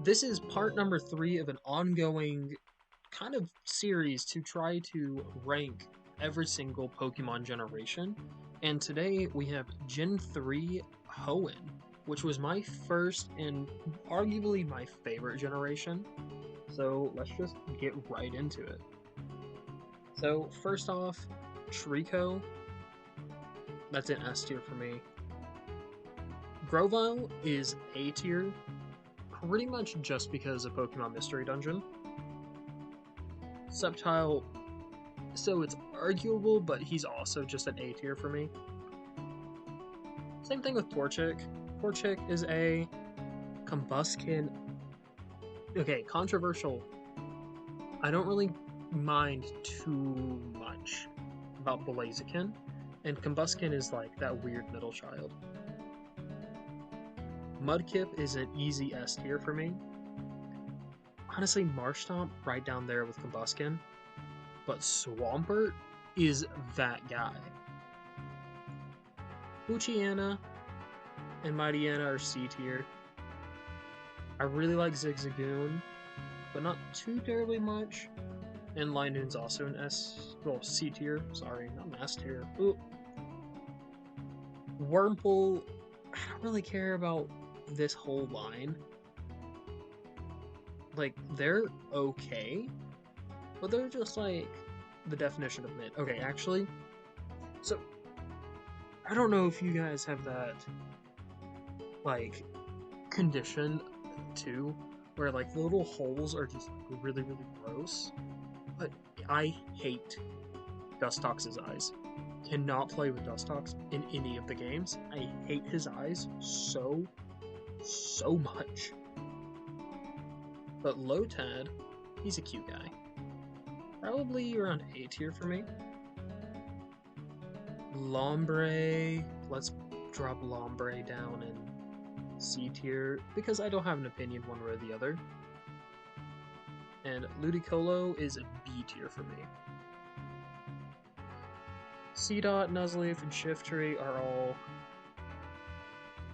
This is part number 3 of an ongoing kind of series to try to rank every single Pokemon generation. And today we have Gen 3 Hoenn, which was my first and arguably my favorite generation. So let's just get right into it. So first off, Trico, that's an S tier for me. Grovyle is A tier, pretty much just because of Pokemon Mystery Dungeon. Sceptile, so it's arguable, but he's also just an A tier for me. Same thing with Torchic. Torchic is A. Combuskin, okay, controversial. I don't really mind too much about Blaziken, and Combuskin is like that weird middle child. Mudkip is an easy S tier for me. Honestly, Marshtomp right down there with Combuskin, but Swampert is that guy. Poochyena and Mightyena are C tier. I really like Zigzagoon, but not too terribly much. And Linoon's also an C tier. Sorry, not an S tier. Ooh. Wurmple, I don't really care about this whole line. Like, they're okay, but they're just like the definition of mid. Okay, actually, so I don't know if you guys have that like condition too, where like the little holes are just like, really, really gross. But I hate Dustox's eyes. Cannot play with Dustox in any of the games. I hate his eyes so much. But Lotad, he's a cute guy. Probably around A tier for me. Lombre, let's drop Lombre down in C tier because I don't have an opinion one way or the other. And Ludicolo is a B tier for me. Seedot, Nuzleaf, and Shiftry are all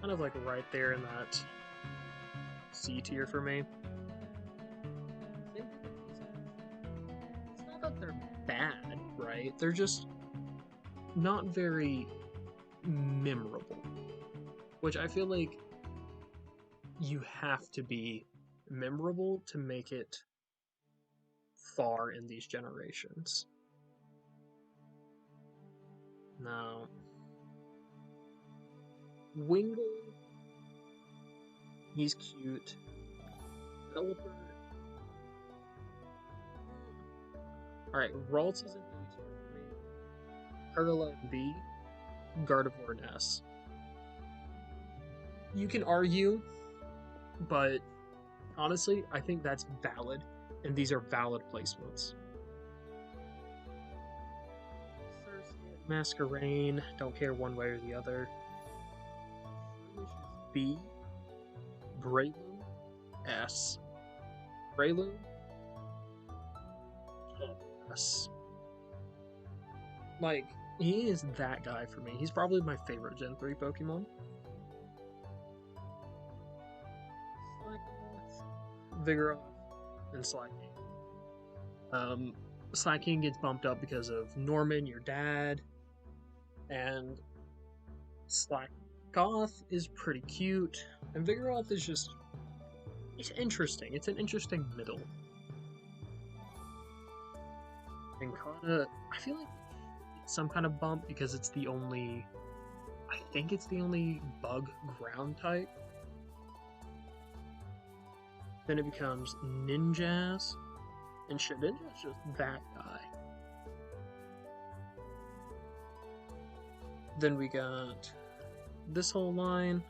kind of like right there in that C tier for me. It's not that they're bad, right? They're just not very memorable. Which I feel like you have to be memorable to make it far in these generations. Now, Wingull, he's cute. Pelipper. Alright, Ralts is an A tier for me. Perla B, Gardevoir an S. You can argue, but honestly, I think that's valid, and these are valid placements. Masquerain, don't care one way or the other. B, Breloom, S. Breloom, S. Like, he is that guy for me. He's probably my favorite Gen 3 Pokemon. Vigoroth, and Slaking. Slaking gets bumped up because of Norman, your dad, and Slackoth is pretty cute, and Vigoroth is just, it's interesting. It's an interesting middle. And Kana, I feel like it's some kind of bump because it's the only, I think it's the only bug ground type. Then it becomes Ninjas, and Shedinja's just that guy. Then we got this whole line.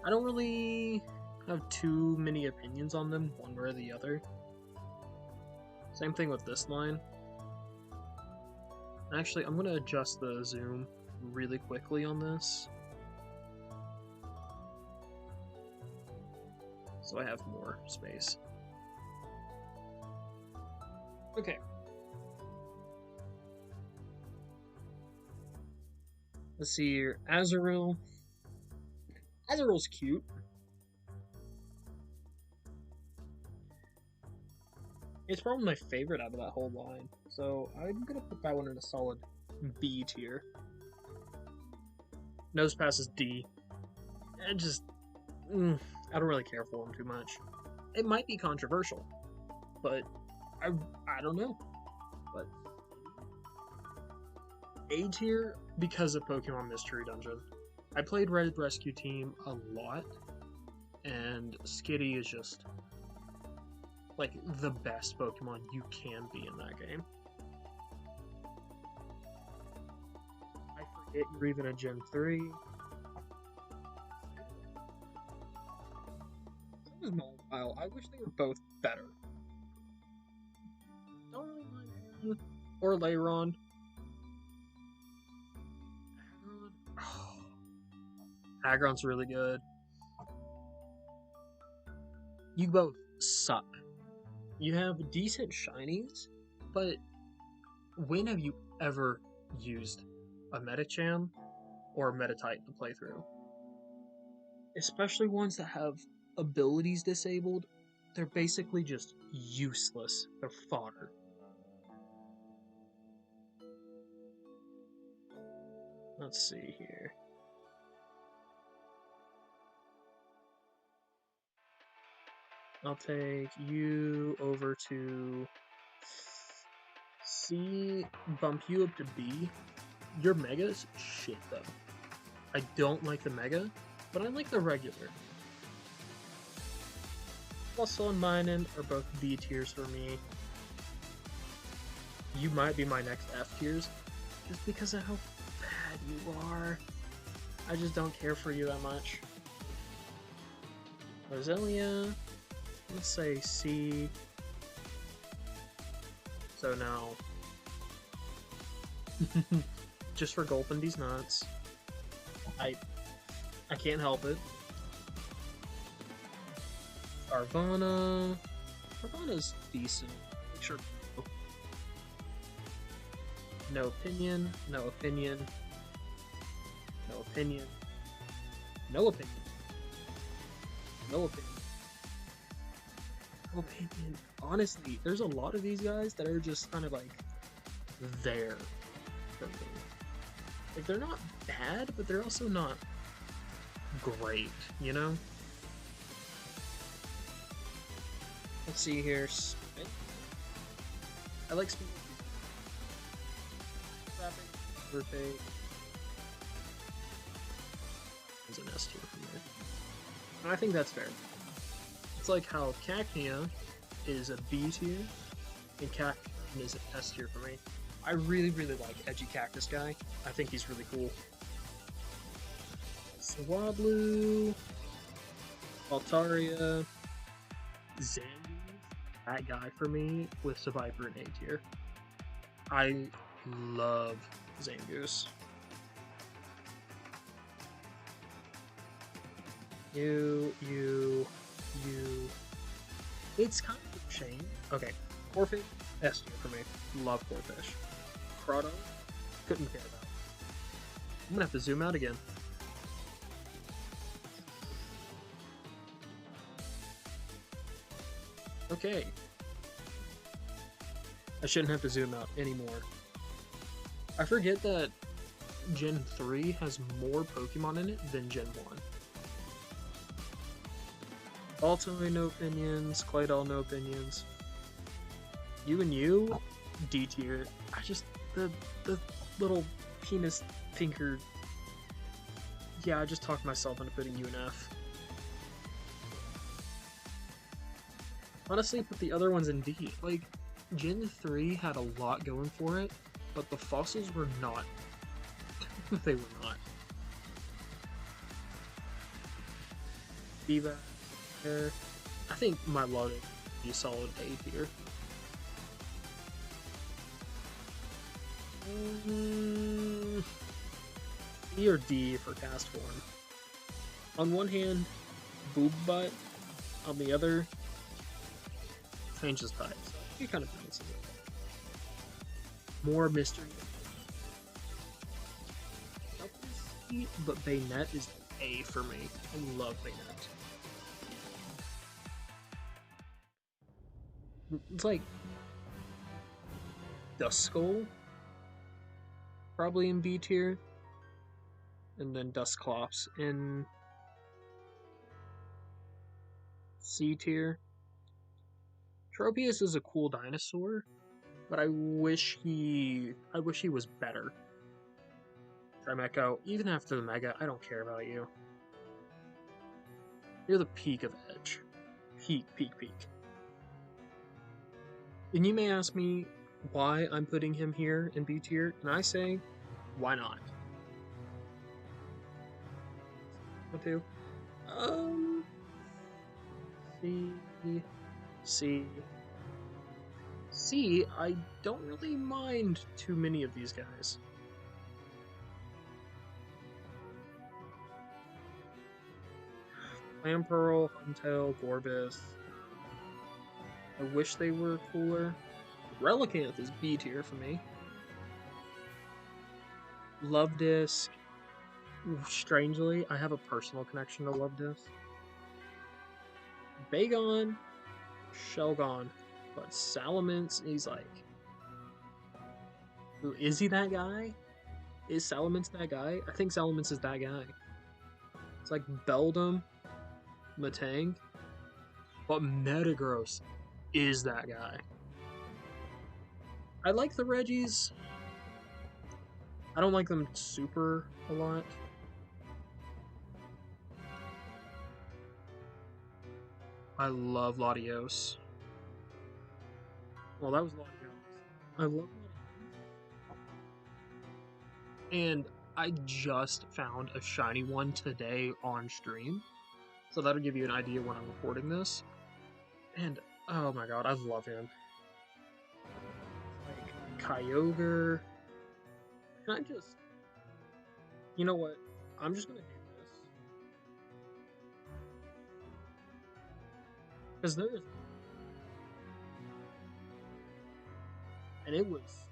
I don't really have too many opinions on them, one way or the other. Same thing with this line. Actually, I'm going to adjust the zoom really quickly on this, so I have more space. Okay. Let's see here. Azurill. Azuril's cute. It's probably my favorite out of that whole line, so I'm gonna put that one in a solid B tier. Nose Pass is D. And just, I don't really care for him too much. It might be controversial, but I don't know. But A tier because of Pokemon Mystery Dungeon. I played Red Rescue Team a lot, and Skitty is just like the best Pokemon you can be in that game. I forget you're even a Gen 3. It was Mobile. I wish they were both better. Don't really mind Hoenn or Leiron. Aggron's really good. You both suck. You have decent shinies, but when have you ever used a Medicham or a Meditite to play through? Especially ones that have abilities disabled, they're basically just useless. They're fodder. Let's see here. I'll take you over to C, bump you up to B. Your Mega's shit, though. I don't like the Mega, but I like the regular. Fossil and Minun are both B tiers for me. You might be my next F tiers, just because of how bad you are. I just don't care for you that much. Roselia, let's say C. So now, just for gulping these nuts, I can't help it. Arvana's decent. Sure. No opinion. No opinion. No opinion. No opinion. No opinion. No opinion. Honestly, there's a lot of these guys that are just kind of like there for me. Like, they're not bad, but they're also not great, you know? Let's see here. Spin. I like Spin. Rotate. There's an S tier from there. And I think that's fair. It's like how Cacnea is a B tier, and Cacnea is an S tier for me. I really, really like Edgy Cactus guy. I think he's really cool. Swablu, Altaria, Zangoose, that guy for me with Survivor in A tier. I love Zangoose. You. It's kind of a shame. Okay, Corphish, S tier for me. Love Corphish. Crotto, couldn't care about. I'm gonna have to zoom out again. Okay. I shouldn't have to zoom out anymore. I forget that Gen 3 has more Pokemon in it than Gen 1. Altoid, no opinions. Claydol, no opinions. You, D tier. I just, the little penis thinker. Yeah, I just talked myself into putting you in F. Honestly, put the other ones in D. Like, Gen 3 had a lot going for it, but the fossils were not. They were not. Diva. I think my logic would be a solid A tier. E or D for cast form. On one hand, boob butt. On the other, changes types. So it kind of balances it. More mystery. But Baynet is A for me. I love Baynet. It's like Duskull, probably in B tier, and then Dusclops in C tier. Tropius is a cool dinosaur, but I wish he was better. Trimecho, even after the Mega, I don't care about you. You're the peak of Edge. Peak, peak, peak. And you may ask me why I'm putting him here in B tier, and I say, why not? What to? C. I don't really mind too many of these guys. Clamperl, Huntail, Gorbis. I wish they were cooler. Relicanth is B tier for me. Love Disc. Strangely, I have a personal connection to Love Disc. Bagon, Shelgon, but Salamence, he's like, is he that guy? Is Salamence that guy? I think Salamence is that guy. It's like Beldum, Matang, but Metagross is that guy. I like the Reggies. I don't like them super a lot. I love Latios. Well, that was Latios. I love Latios. And I just found a shiny one today on stream. So that'll give you an idea when I'm recording this. And, oh my god, I love him. Like, Kyogre. And I just... You know what? I'm just gonna do this. Because there is... And it was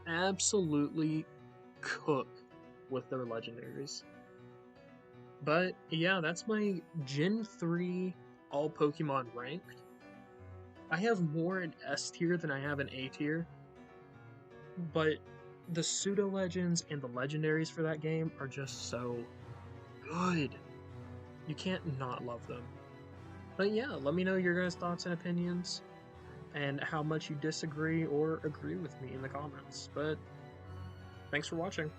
absolutely cooked with their legendaries. But yeah, that's my Gen 3 all Pokemon ranked. I have more in S tier than I have in A tier. But the pseudo legends and the legendaries for that game are just so good. You can't not love them. But yeah, let me know your guys' thoughts and opinions and how much you disagree or agree with me in the comments. But thanks for watching.